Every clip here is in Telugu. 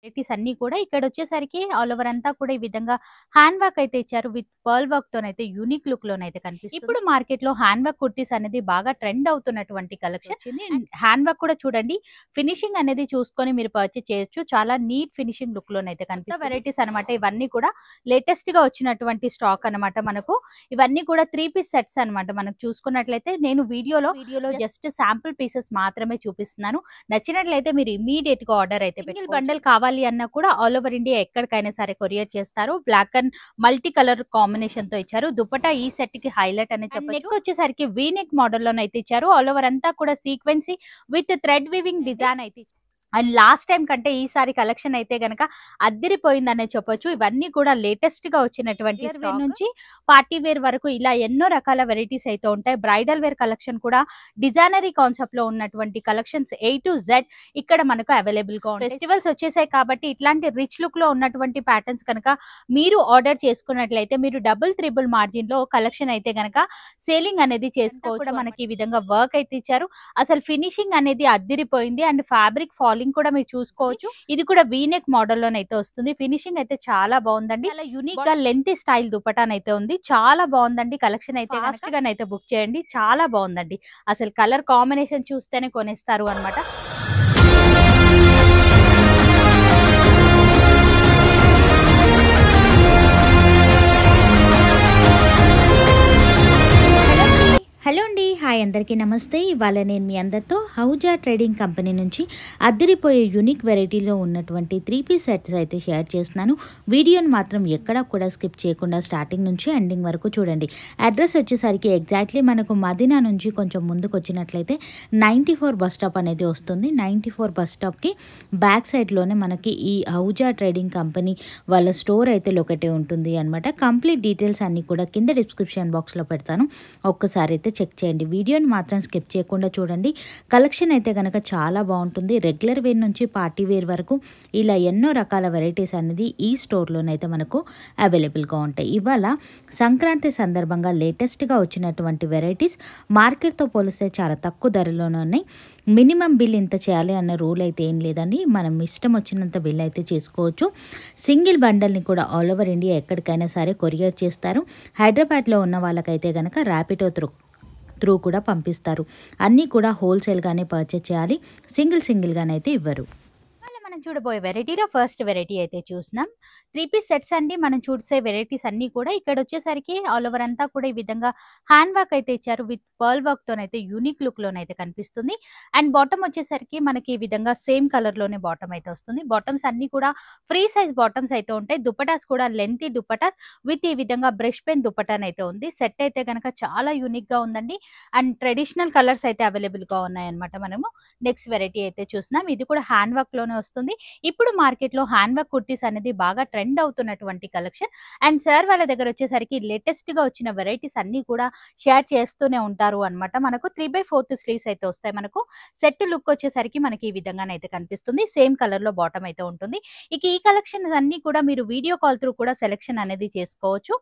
వెరైటీస్ అన్నీ కూడా ఇక్కడొచ్చేసరికి ఆల్ ఓవర్ అంతా కూడా ఈ విధంగా హ్యాండ్ వర్క్ అయితే ఇచ్చారు. విత్ పర్ల్ వర్క్ తోనైతే యూనిక్ లుక్ లోనైతే కనిపిస్తుంది. ఇప్పుడు మార్కెట్ లో హ్యాండ్ వర్క్ కుర్తీస్ అనేది బాగా ట్రెండ్ అవుతున్నటువంటి కలెక్షన్ వచ్చింది. హ్యాండ్ వర్క్ కూడా చూడండి, ఫినిషింగ్ అనేది చూసుకొని మీరు పర్చేస్ చేయొచ్చు. చాలా నీట్ ఫినిషింగ్ లుక్ లోనైతే కనిపిస్తుంది. వెరైటీస్ అనమాట ఇవన్నీ కూడా లేటెస్ట్ గా వచ్చినటువంటి స్టాక్ అనమాట. మనకు ఇవన్నీ కూడా 3 పీస్ సెట్స్ అనమాట. మనకు చూసుకున్నట్లయితే నేను వీడియోలో జస్ట్ శాంపుల్ పీసెస్ మాత్రమే చూపిస్తున్నాను. నచ్చినట్లయితే మీరు ఇమీడియట్ గా ఆర్డర్ అయితే సింగిల్ బండల్ కావాలి అన్నా కూడా ఆల్ ఓవర్ ఇండియా ఎక్కడికైనా సరే కొరియర్ చేస్తారు. Black and multi colour combination తో ఇచ్చారు. దుపట్టా ఈ సెట్ కి హైలైట్ అని చెప్పొచ్చు. నెక్ వచ్చేసరికి వీ నెక్ మోడల్ లోనైతే ఇచ్చారు. ఆల్ ఓవర్ అంతా కూడా సీక్వెన్సీ విత్ థ్రెడ్ వీవింగ్ డిజైన్ అయితే అండ్ లాస్ట్ టైం కంటే ఈసారి కలెక్షన్ అయితే గనక అద్దరిపోయిందనే చెప్పొచ్చు. ఇవన్నీ కూడా లేటెస్ట్ గా వచ్చినటువంటి వేర్ నుంచి పార్టీ వేర్ వరకు ఇలా ఎన్నో రకాల వెరైటీస్ అయితే ఉంటాయి. బ్రైడల్ వేర్ కలెక్షన్ కూడా డిజైనరీ కాన్సెప్ట్ లో ఉన్నటువంటి కలెక్షన్స్ A to Z ఇక్కడ మనకు అవైలబుల్ గా ఉంటాయి. ఫెస్టివల్స్ వచ్చేసాయి కాబట్టి ఇట్లాంటి రిచ్ లుక్ లో ఉన్నటువంటి ప్యాటర్న్స్ కనుక మీరు ఆర్డర్ చేసుకున్నట్లయితే మీరు డబుల్ త్రిబుల్ మార్జిన్ లో కలెక్షన్ అయితే గనక సేలింగ్ అనేది చేసుకోవచ్చు. మనకి ఈ విధంగా వర్క్ అయితే ఇచ్చారు. అసలు ఫినిషింగ్ అనేది అద్దిరిపోయింది. అండ్ ఫ్యాబ్రిక్ ఫాలింగ్ కూడా మీరు చూసుకోవచ్చు. ఇది కూడా వీనెక్ మోడల్ లోనైతే వస్తుంది. ఫినిషింగ్ అయితే చాలా బాగుందండి. చాలా యూనిక్ గా లెంత్ స్టైల్ దుపటానైతే ఉంది. చాలా బాగుందండి. కలెక్షన్ అయితే ఫాస్ట్ గా అయితే బుక్ చేయండి. చాలా బాగుందండి. అసలు కలర్ కాంబినేషన్ చూస్తేనే కొనేస్తారు అన్నమాట. హలో అండి, హాయ్ అందరికీ నమస్తే. ఇవాళ నేను మీ అందరితో హౌజా ట్రేడింగ్ కంపెనీ నుంచి అద్దరిపోయే యూనిక్ వెరైటీలో ఉన్నటువంటి 3 పీస్ సెట్స్ అయితే షేర్ చేస్తున్నాను. వీడియోని మాత్రం ఎక్కడా కూడా స్కిప్ చేయకుండా స్టార్టింగ్ నుంచి ఎండింగ్ వరకు చూడండి. అడ్రస్ వచ్చేసరికి ఎగ్జాక్ట్లీ మనకు మదీనా నుంచి కొంచెం ముందుకు వచ్చినట్లయితే 94 బస్ స్టాప్ అనేది వస్తుంది. 94 బస్ స్టాప్కి బ్యాక్ సైడ్లోనే మనకి ఈ హౌజా ట్రేడింగ్ కంపెనీ వాళ్ళ స్టోర్ అయితే లొకేట్ ఉంటుంది అనమాట. కంప్లీట్ డీటెయిల్స్ అన్నీ కూడా కింద డిస్క్రిప్షన్ బాక్స్లో పెడతాను. ఒక్కసారి అయితే చెక్ చేయండి. వీడియోని మాత్రం స్కిప్ చేయకుండా చూడండి. కలెక్షన్ అయితే కనుక చాలా బాగుంటుంది. రెగ్యులర్ వేర్ నుంచి పార్టీ వేర్ వరకు ఇలా ఎన్నో రకాల వెరైటీస్ అనేది ఈ స్టోర్లోనైతే మనకు అవైలబుల్గా ఉంటాయి. ఇవాళ సంక్రాంతి సందర్భంగా లేటెస్ట్గా వచ్చినటువంటి వెరైటీస్ మార్కెట్తో పోలిస్తే చాలా తక్కువ ధరలోనే ఉన్నాయి. మినిమం బిల్ ఇంత చేయాలి అన్న రూల్ అయితే ఏం లేదండి. మనం ఇష్టం వచ్చినంత బిల్ అయితే చేసుకోవచ్చు. సింగిల్ బండల్ని కూడా ఆల్ ఓవర్ ఇండియా ఎక్కడికైనా సరే కొరియర్ చేస్తారు. హైదరాబాద్లో ఉన్న వాళ్ళకైతే కనుక ర్యాపిడో త్రూ కూడా పంపిస్తారు. అన్నీ కూడా హోల్సేల్గానే పర్చేస్ చేయాలి. సింగిల్గానైతే ఇవ్వరు. మనం చూడబోయే వెరైటీలో ఫస్ట్ వెరైటీ అయితే చూస్తున్నాం. 3 పీస్ సెట్స్ అండి. మనం చూసే వెరైటీస్ అన్ని కూడా ఇక్కడ వచ్చేసరికి ఆల్ ఓవర్ అంతా కూడా ఈ విధంగా హ్యాండ్ వర్క్ అయితే ఇచ్చారు. విత్ పర్ల్ వర్క్ తోనైతే యూనిక్ లుక్ లోనైతే కనిపిస్తుంది. అండ్ బాటమ్ వచ్చేసరికి మనకి ఈ విధంగా సేమ్ కలర్ లోనే బాటమ్ అయితే వస్తుంది. బాటమ్స్ అన్ని కూడా ఫ్రీ సైజ్ బాటమ్స్ అయితే ఉంటాయి. దుపటాస్ కూడా లెంతీ దుపటాస్ విత్ ఈ విధంగా బ్రష్ పెన్ దుపటాన్ అయితే ఉంది. సెట్ అయితే కనుక చాలా యూనిక్ గా ఉందండి. అండ్ ట్రెడిషనల్ కలర్స్ అయితే అవైలబుల్ గా ఉన్నాయి అనమాట. మనము నెక్స్ట్ వెరైటీ అయితే చూస్తున్నాం. ఇది కూడా హ్యాండ్ వర్క్ లోనే వస్తుంది. ఇప్పుడు మార్కెట్ లో హ్యాండ్ వర్క్ కుర్తీస్ అనేది బాగా ట్రెండ్ అవుతున్నటువంటి కలెక్షన్. అండ్ సార్ వాళ్ళ దగ్గర వచ్చేసరికి లేటెస్ట్ గా వచ్చిన వెరైటీస్ అన్ని కూడా షేర్ చేస్తూనే ఉంటారు అనమాట. మనకు 3/4 స్లీవ్స్ అయితే వస్తాయి. మనకు సెట్ లుక్ వచ్చేసరికి మనకి ఈ విధంగానైతే కనిపిస్తుంది. సేమ్ కలర్ లో బాటమ్ అయితే ఉంటుంది. ఇక ఈ కలెక్షన్స్ అన్ని కూడా మీరు వీడియో కాల్ త్రూ కూడా సెలెక్షన్ అనేది చేసుకోవచ్చు.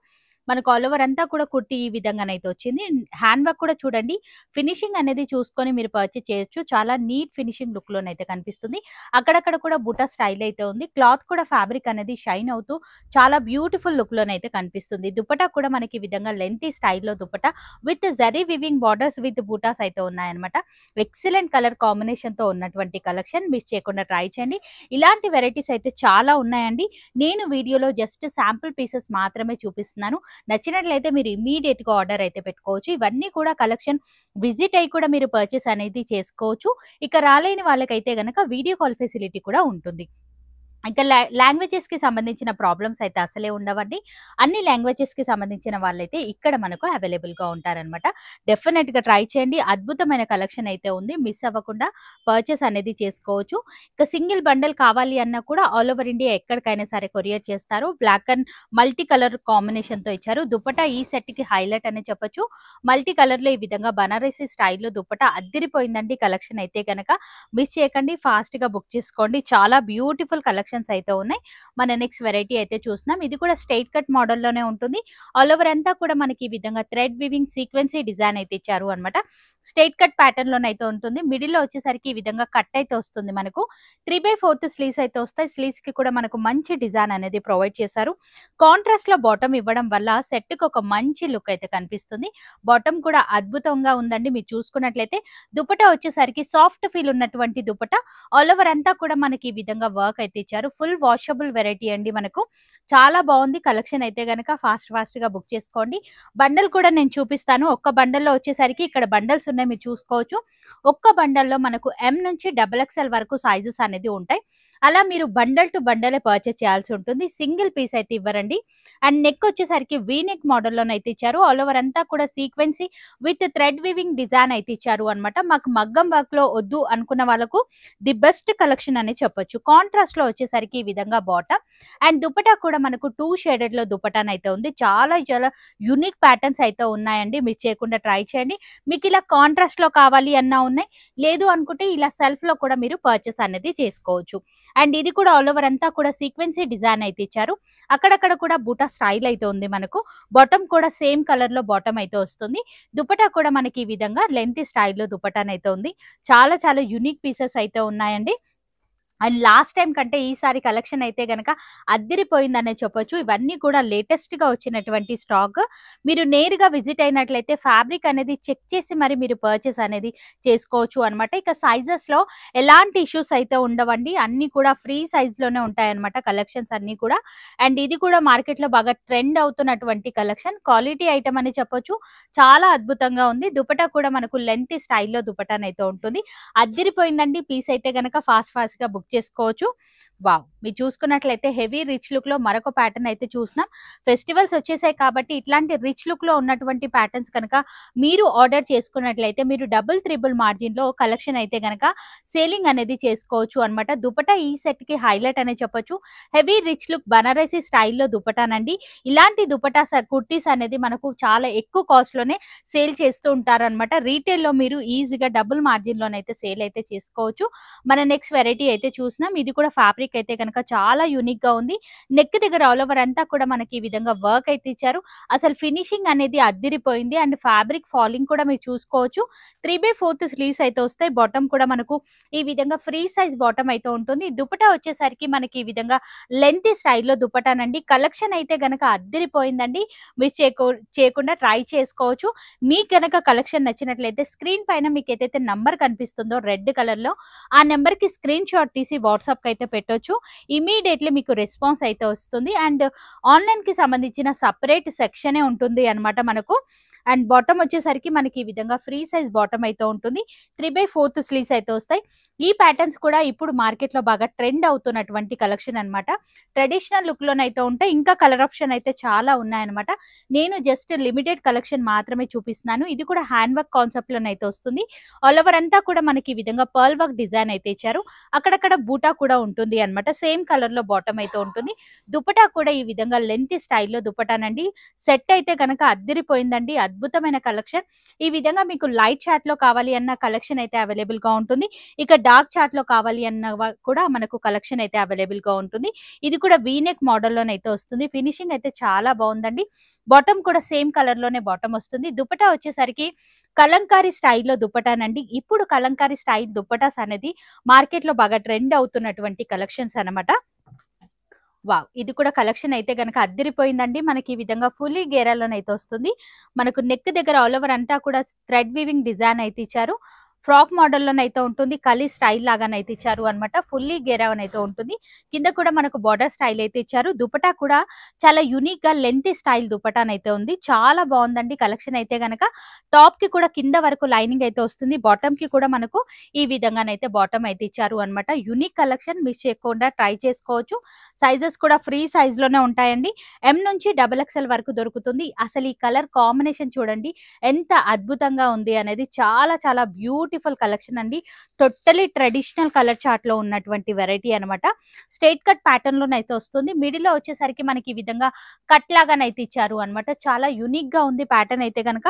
మనకు ఆల్ ఓవర్ అంతా కూడా కుర్తీ ఈ విధంగానైతే వచ్చింది. హ్యాండ్ వర్క్ కూడా చూడండి, ఫినిషింగ్ అనేది చూసుకొని మీరు పర్చేస్ చేయొచ్చు. చాలా నీట్ ఫినిషింగ్ లుక్ లోనైతే కనిపిస్తుంది. అక్కడక్కడ కూడా బుటా స్టైల్ అయితే ఉంది. క్లాత్ కూడా ఫ్యాబ్రిక్ అనేది షైన్ అవుతూ చాలా బ్యూటిఫుల్ లుక్ లోనైతే కనిపిస్తుంది. దుపట్టా కూడా మనకి ఈ విధంగా లెంతీ స్టైల్లో dupatta with zari weaving borders with buttas అయితే ఉన్నాయన్నమాట. ఎక్సలెంట్ కలర్ కాంబినేషన్ తో ఉన్నటువంటి కలెక్షన్ మిస్ చేయకుండా ట్రై చేయండి. ఇలాంటి వెరైటీస్ అయితే చాలా ఉన్నాయండి. నేను వీడియోలో జస్ట్ శాంపుల్ పీసెస్ మాత్రమే చూపిస్తున్నాను. నచ్చినట్లయితే మీరు ఇమీడియట్ గా ఆర్డర్ అయితే పెట్టుకోవచ్చు. ఇవన్నీ కూడా కలెక్షన్ విజిట్ అయ్యి కూడా మీరు పర్చేస్ అనేది చేసుకోవచ్చు. ఇక రాలేని వాళ్ళకైతే గనక వీడియో కాల్ ఫెసిలిటీ కూడా ఉంటుంది. ఇంకా లాంగ్వేజెస్ కి సంబంధించిన ప్రాబ్లమ్స్ అయితే అసలే ఉండవండి. అన్ని లాంగ్వేజెస్ కి సంబంధించిన వాళ్ళైతే ఇక్కడ మనకు అవైలబుల్ గా ఉంటారనమాట. డెఫినెట్ గా ట్రై చేయండి. అద్భుతమైన కలెక్షన్ అయితే ఉంది. మిస్ అవ్వకుండా పర్చేస్ అనేది చేసుకోవచ్చు. ఇక సింగిల్ బండల్ కావాలి అన్నా కూడా ఆల్ ఓవర్ ఇండియా ఎక్కడికైనా సరే కొరియర్ చేస్తారు. Black and multi colour combination తో ఇచ్చారు. దుపట్టా ఈ సెట్ కి హైలైట్ అని చెప్పొచ్చు. మల్టీ కలర్ లో ఈ విధంగా బనారసి స్టైల్లో దుపట్టా అద్దిరిపోయిందండి. కలెక్షన్ అయితే కనుక మిస్ చేయకండి. ఫాస్ట్ గా బుక్ చేసుకోండి. చాలా బ్యూటిఫుల్ కలెక్షన్ కలెక్షన్స్ అయితే ఉన్నాయి. మన నెక్స్ట్ వెరైటీ అయితే చూస్తున్నాం. ఇది కూడా స్ట్రైట్ కట్ మోడల్లోనే ఉంటుంది. ఆల్ ఓవర్ అంతా కూడా మనకి ఈ విధంగా థ్రెడ్ వివింగ్ సీక్వెన్సీ డిజైన్ అయితే ఇచ్చారు అనమాట. స్ట్రైట్ కట్ ప్యాటర్న్ లోనే అయితే ఉంటుంది. మిడిల్ లో వచ్చేసరికి ఈ విధంగా కట్ అయితే వస్తుంది. మనకు 3/4 స్లీవ్స్ అయితే వస్తాయి. స్లీవ్స్ కి కూడా మనకు మంచి డిజైన్ అనేది ప్రొవైడ్ చేశారు. కాంట్రాస్ట్ లో బాటమ్ ఇవ్వడం వల్ల సెట్ కి ఒక మంచి లుక్ అయితే కనిపిస్తుంది. బాటమ్ కూడా అద్భుతంగా ఉందండి. మీరు చూసుకున్నట్లయితే దుపట్టా వచ్చేసరికి సాఫ్ట్ ఫీల్ ఉన్నటువంటి దుపట్టా. ఆల్ ఓవర్ అంతా కూడా మనకి ఈ విధంగా వర్క్ అయితే ఇచ్చారు. ఫుల్ వాషబుల్ వెరైటీ అండి. మనకు చాలా బాగుంది కలెక్షన్ అయితే గనక ఫాస్ట్ గా బుక్ చేసుకోండి. బండల్ కూడా నేను చూపిస్తాను. ఒక్క బండల్లో వచ్చేసరికి ఇక్కడ బండల్స్ ఉన్నాయి, మీరు చూసుకోవచ్చు. ఒక్క బండల్లో మనకు M నుంచి XXL వరకు సైజెస్ అనేది ఉంటాయి. అలా మీరు బండల్ టు బండలే పర్చేస్ చేయాల్సి ఉంటుంది. సింగిల్ పీస్ అయితే ఇవ్వరండి. అండ్ నెక్ వచ్చేసరికి వీ నెక్ మోడల్లోనైతే ఇచ్చారు. ఆల్ ఓవర్ అంతా కూడా సీక్వెన్సీ విత్ థ్రెడ్ వివింగ్ డిజైన్ అయితే ఇచ్చారు అనమాట. మాకు మగ్గం వర్క్ లో వద్దు అనుకున్న వాళ్ళకు ది బెస్ట్ కలెక్షన్ అని చెప్పొచ్చు. కాంట్రాస్ట్ లో వచ్చేసరికి ఈ విధంగా బాటమ్ అండ్ దుపట్టా కూడా మనకు 2 షేడెడ్ లో దుపట్టాన్ అయితే ఉంది. చాలా చాలా యూనిక్ ప్యాటర్న్స్ అయితే ఉన్నాయండి. మిస్ చేయకుండా ట్రై చేయండి. మీకు ఇలా కాంట్రాస్ట్ లో కావాలి అన్నా ఉన్నాయి, లేదు అనుకుంటే ఇలా సెల్ఫ్ లో కూడా మీరు పర్చేస్ అనేది చేసుకోవచ్చు. అండ్ ఇది కూడా ఆల్ ఓవర్ అంతా కూడా సీక్వెన్సీ డిజైన్ అయితే ఇచ్చారు. అక్కడక్కడ కూడా బూటా స్టైల్ అయితే ఉంది. మనకు బాటమ్ కూడా సేమ్ కలర్ లో బాటమ్ అయితే వస్తుంది. దుపట్టా కూడా మనకి ఈ విధంగా లెంత్ స్టైల్లో దుపట్టాన్ అయితే ఉంది. చాలా చాలా యూనిక్ పీసెస్ అయితే ఉన్నాయండి. అండ్ లాస్ట్ టైం కంటే ఈసారి కలెక్షన్ అయితే గనక అద్దిరిపోయిందనే చెప్పొచ్చు. ఇవన్నీ కూడా లేటెస్ట్ గా వచ్చినటువంటి స్టాక్. మీరు నేరుగా విజిట్ అయినట్లయితే ఫ్యాబ్రిక్ అనేది చెక్ చేసి మరి మీరు పర్చేస్ అనేది చేసుకోవచ్చు అనమాట. ఇక సైజెస్ లో ఎలాంటి ఇష్యూస్ అయితే ఉండవండి. అన్ని కూడా ఫ్రీ సైజ్ లోనే ఉంటాయన్నమాట కలెక్షన్స్ అన్ని కూడా. అండ్ ఇది కూడా మార్కెట్ లో బాగా ట్రెండ్ అవుతున్నటువంటి కలెక్షన్. క్వాలిటీ ఐటమ్ అని చెప్పొచ్చు. చాలా అద్భుతంగా ఉంది. దుపట్టా కూడా మనకు లెంత్ స్టైల్లో దుపట్టాన్ అయితే ఉంటుంది. అద్దిరిపోయిందండి. పీస్ అయితే గనక ఫాస్ట్ గా బుక్ చేసుకోవచ్చు. వావ్, మీరు చూసుకున్నట్లయితే హెవీ రిచ్ లుక్ లో మరొక ప్యాటర్న్ అయితే చూస్తున్నాం. ఫెస్టివల్స్ వచ్చేసాయి కాబట్టి ఇట్లాంటి రిచ్ లుక్ లో ఉన్నటువంటి ప్యాటర్న్స్ కనుక మీరు ఆర్డర్ చేసుకున్నట్లయితే మీరు డబుల్ త్రిబుల్ మార్జిన్ లో కలెక్షన్ అయితే గనక సేలింగ్ అనేది చేసుకోవచ్చు అనమాట. దుపట్టా ఈ సెట్ కి హైలైట్ అనే చెప్పొచ్చు. హెవీ రిచ్ లుక్ బనారసి స్టైల్లో దుపట్టానండి. ఇలాంటి దుపట్టా కుర్తీస్ అనేది మనకు చాలా ఎక్కువ కాస్ట్ లోనే సేల్ చేస్తూ ఉంటారనమాట. రీటైల్ లో మీరు ఈజీగా డబుల్ మార్జిన్ లోనైతే సేల్ అయితే చేసుకోవచ్చు. మన నెక్స్ట్ వెరైటీ అయితే చూసినాం. ఇది కూడా ఫ్యాబ్రిక్ అయితే కనుక చాలా యూనిక్ గా ఉంది. నెక్ దగ్గర ఆల్ ఓవర్ అంతా కూడా మనకి ఈ విధంగా వర్క్ అయితే ఇచ్చారు. అసలు ఫినిషింగ్ అనేది అద్దిరిపోయింది. అండ్ ఫ్యాబ్రిక్ ఫాలింగ్ కూడా మీరు చూసుకోవచ్చు. 3/4 స్లీవ్స్ అయితే వస్తాయి. బాటమ్ కూడా మనకు ఈ విధంగా ఫ్రీ సైజ్ బాటమ్ అయితే ఉంటుంది. దుపట్టా వచ్చేసరికి మనకి ఈ విధంగా లెంత్ స్టైల్లో దుపట్టానండి. కలెక్షన్ అయితే గనక అద్దిరిపోయిందండి. మిస్ చేయకుండా ట్రై చేసుకోవచ్చు. మీకు గనక కలెక్షన్ నచ్చినట్లయితే స్క్రీన్ పైన మీకు ఏదైతే నంబర్ కనిపిస్తుందో రెడ్ కలర్ లో, ఆ నెంబర్ కి స్క్రీన్ షాట్ తీసి వాట్సాప్ కి అయితే పెట్టొచ్చు. ఇమీడియట్లీ మీకు రెస్పాన్స్ అయితే వస్తుంది. అండ్ ఆన్లైన్ కి సంబంధించిన సపరేట్ సెక్షనే ఉంటుంది అనమాట మనకు. అండ్ బాటమ్ వచ్చేసరికి మనకి ఈ విధంగా ఫ్రీ సైజ్ బాటమ్ అయితే ఉంటుంది. 3/4 స్లీవ్స్ అయితే వస్తాయి. ఈ ప్యాటర్న్స్ కూడా ఇప్పుడు మార్కెట్ లో బాగా ట్రెండ్ అవుతున్నటువంటి కలెక్షన్ అనమాట. ట్రెడిషనల్ లుక్ లోనైతే ఉంటాయి. ఇంకా కలర్ ఆప్షన్ అయితే చాలా ఉన్నాయన్నమాట. నేను జస్ట్ లిమిటెడ్ కలెక్షన్ మాత్రమే చూపిస్తున్నాను. ఇది కూడా హ్యాండ్ వర్క్ కాన్సెప్ట్ లోనైతే వస్తుంది. ఆల్ ఓవర్ అంతా కూడా మనకి ఈ విధంగా పర్ల్ వర్క్ డిజైన్ అయితే ఇచ్చారు. అక్కడక్కడ బూటా కూడా ఉంటుంది అనమాట. సేమ్ కలర్ లో బాటమ్ అయితే ఉంటుంది. దుపట్టా కూడా ఈ విధంగా లెంత్ స్టైల్లో దుపట్టానండి. సెట్ అయితే కనుక అద్దిరిపోయిందండి. అద్భుతమైన కలెక్షన్. ఈ విధంగా మీకు లైట్ చాట్ లో కావాలి అన్న కలెక్షన్ అయితే అవైలబుల్ గా ఉంటుంది. ఇక డార్క్ చాట్ లో కావాలి అన్న కూడా మనకు కలెక్షన్ అయితే అవైలబుల్ గా ఉంటుంది. ఇది కూడా వీనెక్ మోడల్ లోనైతే వస్తుంది. ఫినిషింగ్ అయితే చాలా బాగుందండి. బాటమ్ కూడా సేమ్ కలర్ లోనే బాటమ్ వస్తుంది. దుపట్టా వచ్చేసరికి కలంకారీ స్టైల్లో దుపట్టానండి. ఇప్పుడు కలంకారీ స్టైల్ దుపట్టాస్ అనేది మార్కెట్ లో బాగా ట్రెండ్ అవుతున్నటువంటి కలెక్షన్స్ అనమాట. వావ్, ఇది కూడా కలెక్షన్ అయితే గనక అద్దిరిపోయిందండి. మనకి ఈ విధంగా ఫుల్లీ గేరాలోనైతే వస్తుంది. మనకు నెక్ దగ్గర ఆల్ ఓవర్ అంతా కూడా థ్రెడ్ వీవింగ్ డిజైన్ అయితే ఇచ్చారు. ఫ్రాక్ మోడల్లోనైతే ఉంటుంది. కలీ స్టైల్ లాగానైతే ఇచ్చారు అనమాట. ఫుల్లీ గేరావనైతే ఉంటుంది. కింద కూడా మనకు బార్డర్ స్టైల్ అయితే ఇచ్చారు. దుపట్టా కూడా చాలా యూనిక్ గా లెంత్ స్టైల్ దుపట్టానైతే ఉంది. చాలా బాగుందండి కలెక్షన్ అయితే గనక. టాప్ కి కూడా కింద వరకు లైనింగ్ అయితే వస్తుంది. బాటమ్ కి కూడా మనకు ఈ విధంగానైతే బాటమ్ అయితే ఇచ్చారు అనమాట. యూనిక్ కలెక్షన్, మిస్ చేయకుండా ట్రై చేసుకోవచ్చు. సైజెస్ కూడా ఫ్రీ సైజ్ లోనే ఉంటాయండి. M నుంచి XXL వరకు దొరుకుతుంది. అసలు ఈ కలర్ కాంబినేషన్ చూడండి ఎంత అద్భుతంగా ఉంది అనేది. చాలా చాలా బ్యూటిఫుల్ బ్యూటిఫుల్ కలెక్షన్ అండి. టోటలీ ట్రెడిషనల్ కలర్ చార్ట్ లో ఉన్నటువంటి వెరైటీ అనమాట. స్ట్రైట్ కట్ ప్యాటర్న్ లోనైతే వస్తుంది. మిడిల్ లో వచ్చేసరికి మనకి ఈ విధంగా కట్ లాగానైతే ఇచ్చారు అనమాట. చాలా యూనిక్ గా ఉంది ప్యాటర్న్ అయితే కనుక.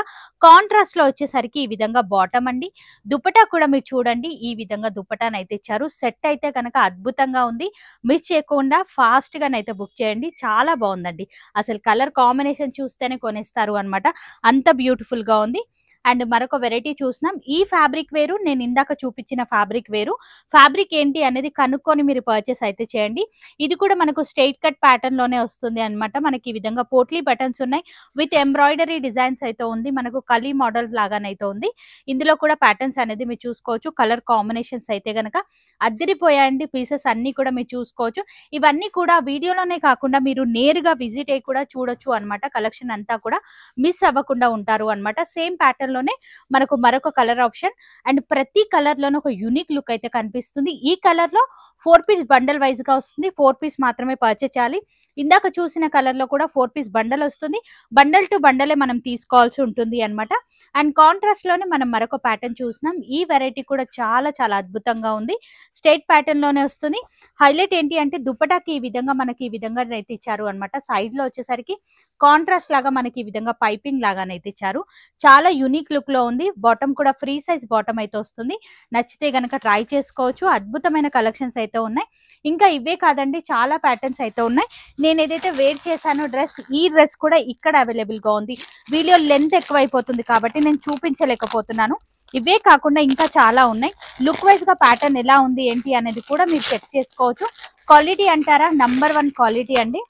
కాంట్రాస్ట్ లో వచ్చేసరికి ఈ విధంగా బాటమ్ అండి. దుపట్టా కూడా మీరు చూడండి, ఈ విధంగా దుపట్టానైతే ఇచ్చారు. సెట్ అయితే కనుక అద్భుతంగా ఉంది. మిస్ చేయకుండా ఫాస్ట్ గానైతే బుక్ చేయండి. చాలా బాగుందండి. అసలు కలర్ కాంబినేషన్ చూస్తేనే కొనేస్తారు అనమాట. అంత బ్యూటిఫుల్ గా ఉంది. అండ్ మరొక వెరైటీ చూస్తున్నాం. ఈ ఫ్యాబ్రిక్ వేరు, నేను ఇందాక చూపించిన ఫ్యాబ్రిక్ వేరు. ఫ్యాబ్రిక్ ఏంటి అనేది కనుక్కొని మీరు పర్చేస్ అయితే చేయండి. ఇది కూడా మనకు స్ట్రైట్ కట్ ప్యాటర్న్ లోనే వస్తుంది అనమాట. మనకి ఈ విధంగా పోట్లీ బటన్స్ ఉన్నాయి. విత్ ఎంబ్రాయిడరీ డిజైన్స్ అయితే ఉంది. మనకు కలీ మోడల్ లాగానైతే ఉంది. ఇందులో కూడా ప్యాటర్న్స్ అనేది మీరు చూసుకోవచ్చు. కలర్ కాంబినేషన్స్ అయితే గనక అద్దరిపోయాయండి. పీసెస్ అన్ని కూడా మీరు చూసుకోవచ్చు. ఇవన్నీ కూడా వీడియోలోనే కాకుండా మీరు నేరుగా విజిట్ అయ్యి కూడా చూడొచ్చు అనమాట. కలెక్షన్ అంతా కూడా మిస్ అవ్వకుండా ఉంటారు అనమాట. సేమ్ ప్యాటర్న్ లోనే మనకు మరొక కలర్ ఆప్షన్. అండ్ ప్రతి కలర్ లోనే ఒక యూనిక్ లుక్ అయితే కనిపిస్తుంది. ఈ కలర్ లో 4 పీస్ బండల్ వైజ్ గా వస్తుంది. 4 పీస్ మాత్రమే పర్చేస్ చేయాలి. ఇందాక చూసిన కలర్ లో కూడా 4 పీస్ బండల్ వస్తుంది. బండల్ టు బండలే మనం తీసుకోవాల్సి ఉంటుంది అనమాట. అండ్ కాంట్రాస్ట్ లోనే మనం మరొక ప్యాటర్న్ చూస్తున్నాం. ఈ వెరైటీ కూడా చాలా చాలా అద్భుతంగా ఉంది. స్ట్రైట్ ప్యాటర్న్ లోనే వస్తుంది. హైలైట్ ఏంటి అంటే దుపటాకి ఈ విధంగా మనకి ఈ విధంగా అయితే ఇచ్చారు అనమాట. సైడ్ లో వచ్చేసరికి కాంట్రాస్ట్ లాగా మనకి ఈ విధంగా పైపింగ్ లాగానైతే ఇచ్చారు. చాలా యూనిక్ లుక్ లో ఉంది. బాటమ్ కూడా ఫ్రీ సైజ్ బాటమ్ అయితే వస్తుంది. నచ్చితే గనక ట్రై చేసుకోవచ్చు. అద్భుతమైన కలెక్షన్స్ అయితే ఉన్నాయి. ఇంకా ఇవే కాదండి, చాలా ప్యాటర్న్స్ అయితే ఉన్నాయి. నేను ఏదైతే వేర్ చేశానో డ్రెస్, ఈ డ్రెస్ కూడా ఇక్కడ అవైలబుల్ గా ఉంది. వీడియో లెంత్ ఎక్కువైపోతుంది కాబట్టి నేను చూపించలేకపోతున్నాను. ఇవే కాకుండా ఇంకా చాలా ఉన్నాయి. లుక్ వైజ్ గా ప్యాటర్న్ ఎలా ఉంది ఏంటి అనేది కూడా మీరు చెక్ చేసుకోవచ్చు. క్వాలిటీ అంటారా, నంబర్ 1 క్వాలిటీ అండి.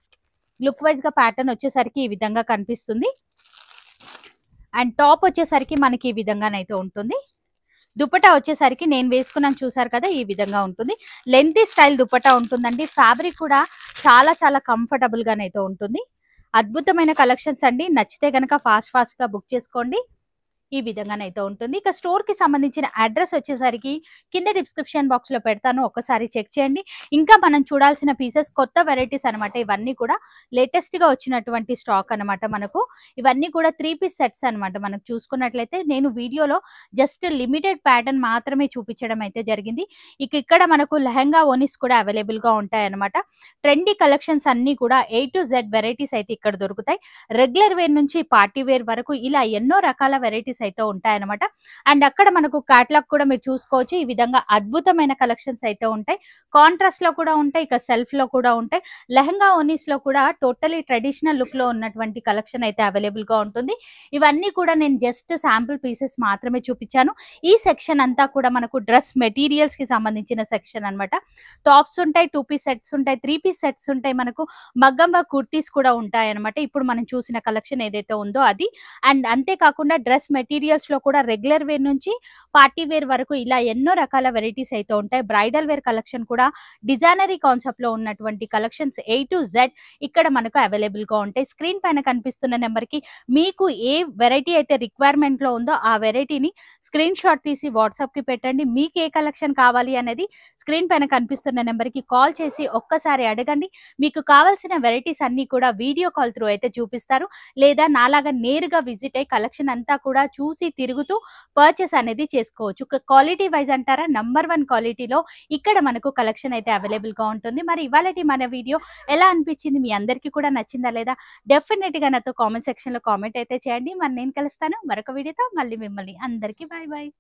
లుక్ వైజ్ గా ప్యాటర్న్ వచ్చేసరికి ఈ విధంగా కనిపిస్తుంది. అండ్ టాప్ వచ్చేసరికి మనకి ఈ విధంగానైతే ఉంటుంది. దుపట్టా వచ్చేసరికి నేను వేసుకున్నాను చూసారు కదా, ఈ విధంగా ఉంటుంది. లెంతీ స్టైల్ దుపట్టా ఉంటుందండి. ఫ్యాబ్రిక్ కూడా చాలా చాలా కంఫర్టబుల్ గానైతే ఉంటుంది. అద్భుతమైన కలెక్షన్స్ అండి. నచ్చితే కనుక ఫాస్ట్ గా బుక్ చేసుకోండి. ఈ విధంగానైతే ఉంటుంది. ఇక స్టోర్ కి సంబంధించిన అడ్రస్ వచ్చేసరికి కింద డిస్క్రిప్షన్ బాక్స్ లో పెడతాను, ఒక్కసారి చెక్ చేయండి. ఇంకా మనం చూడాల్సిన పీసెస్ కొత్త వెరైటీస్ అనమాట. ఇవన్నీ కూడా లేటెస్ట్ గా వచ్చినటువంటి స్టాక్ అనమాట. మనకు ఇవన్నీ కూడా 3 పీస్ సెట్స్ అనమాట. మనకు చూసుకున్నట్లయితే నేను వీడియోలో జస్ట్ లిమిటెడ్ ప్యాటర్న్ మాత్రమే చూపించడం అయితే జరిగింది. ఇక ఇక్కడ మనకు లెహంగా ఓనీస్ కూడా అవైలబుల్ గా ఉంటాయి అనమాట. ట్రెండీ కలెక్షన్స్ అన్ని కూడా A to Z వెరైటీస్ అయితే ఇక్కడ దొరుకుతాయి. రెగ్యులర్ వేర్ నుంచి పార్టీ వేర్ వరకు ఇలా ఎన్నో రకాల వెరైటీస్ అయితే ఉంటాయన్నమాట. అండ్ అక్కడ మనకు క్యాటలాగ్ కూడా మీరు చూసుకోవచ్చు. ఈ విధంగా అద్భుతమైన కలెక్షన్స్ అయితే ఉంటాయి. కాంట్రాస్ట్ లో కూడా ఉంటాయి, ఇక సెల్ఫ్ లో కూడా ఉంటాయి. లెహంగా ఓనీస్ లో కూడా టోటలీ ట్రెడిషనల్ లుక్ లో ఉన్నటువంటి కలెక్షన్ అయితే అవైలబుల్ గా ఉంటుంది. ఇవన్నీ కూడా నేను జస్ట్ శాంపుల్ పీసెస్ మాత్రమే చూపించాను. ఈ సెక్షన్ అంతా కూడా మనకు డ్రెస్ మెటీరియల్స్ కి సంబంధించిన సెక్షన్ అనమాట. టాప్స్ ఉంటాయి, 2 పీస్ సెట్స్ ఉంటాయి, 3 పీస్ సెట్స్ ఉంటాయి. మనకు మగ్గం వర్క్ కుర్తీస్ కూడా ఉంటాయి అనమాట. ఇప్పుడు మనం చూసిన కలెక్షన్ ఏదైతే ఉందో అది. అండ్ అంతేకాకుండా డ్రెస్ మెటీరియల్స్ లో కూడా రెగ్యులర్ వేర్ నుంచి పార్టీ వేర్ వరకు ఇలా ఎన్నో రకాల వెరైటీస్ అయితే ఉంటాయి. బ్రైడల్ వేర్ కలెక్షన్ కూడా డిజైనరీ కాన్సెప్ట్ లో ఉన్నటువంటి కలెక్షన్స్ A to Z ఇక్కడ మనకు అవైలబుల్ గా ఉంటాయి. స్క్రీన్ పైన కనిపిస్తున్న నెంబర్ కి మీకు ఏ వెరైటీ అయితే రిక్వైర్మెంట్ లో ఉందో ఆ వెరైటీని స్క్రీన్ షాట్ తీసి వాట్సాప్ కి పెట్టండి. మీకు ఏ కలెక్షన్ కావాలి అనేది స్క్రీన్ పైన కనిపిస్తున్న నెంబర్ కి కాల్ చేసి ఒక్కసారి అడగండి. మీకు కావాల్సిన వెరైటీస్ అన్ని కూడా వీడియో కాల్ త్రూ అయితే చూపిస్తారు. లేదా నాలాగా నేరుగా విజిట్ అయ్యి కలెక్షన్ అంతా కూడా చూసి తిరుగుతూ పర్చేస్ అనేది చేసుకోవచ్చు. క్వాలిటీ వైజ్ అంటారా, నంబర్ 1 క్వాలిటీలో ఇక్కడ మనకు కలెక్షన్ అయితే అవైలబుల్ గా ఉంటుంది. మరి ఇవాళటి మన వీడియో ఎలా అనిపించింది, మీ అందరికీ కూడా నచ్చిందా లేదా, డెఫినెట్ గా నాతో కామెంట్ సెక్షన్ లో కామెంట్ అయితే చేయండి. మరి నేను కలుస్తాను మరొక వీడియోతో. మళ్ళీ మిమ్మల్ని అందరికీ బాయ్ బాయ్.